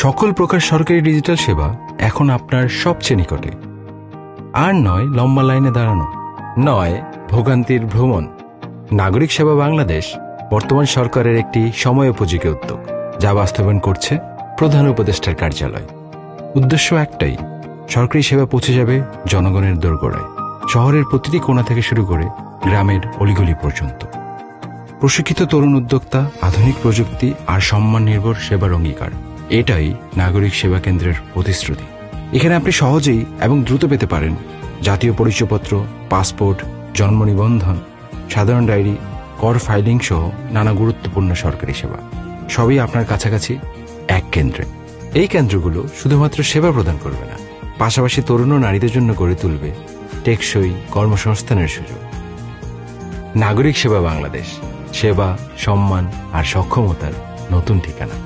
সকল প্রকার সরকারি ডিজিটাল সেবা এখন আপনার সবচেয়ে নিকটে। আর নয় লম্বা লাইনে দাঁড়ানো, নয় ভোগান্তির ভ্রমণ। নাগরিক সেবা বাংলাদেশ বর্তমান সরকারের একটি সময়োপযোগী উদ্যোগ, যা বাস্তবায়ন করছে প্রধান উপদেষ্টার কার্যালয়। উদ্দেশ্য একটাই, সরকারি সেবা পৌঁছে যাবে জনগণের দোরগোড়ায়, শহরের প্রতিটি কোণা থেকে শুরু করে গ্রামের অলিগলি পর্যন্ত। প্রশিক্ষিত তরুণ উদ্যোক্তা, আধুনিক প্রযুক্তি আর সম্মান নির্ভর সেবার অঙ্গীকার, এটাই নাগরিক সেবা কেন্দ্রের প্রতিশ্রুতি। এখানে আপনি সহজেই এবং দ্রুত পেতে পারেন জাতীয় পরিচয়পত্র, পাসপোর্ট, জন্ম নিবন্ধন, সাধারণ ডায়েরি, কর ফাইলিং সহ নানা গুরুত্বপূর্ণ সরকারি সেবা, সবই আপনার কাছাকাছি এক কেন্দ্রে। এই কেন্দ্রগুলো শুধুমাত্র সেবা প্রদান করবে না, পাশাপাশি তরুণ ও নারীদের জন্য গড়ে তুলবে টেকসই কর্মসংস্থানের সুযোগ। নাগরিক সেবা বাংলাদেশ, সেবা, সম্মান আর সক্ষমতার নতুন ঠিকানা।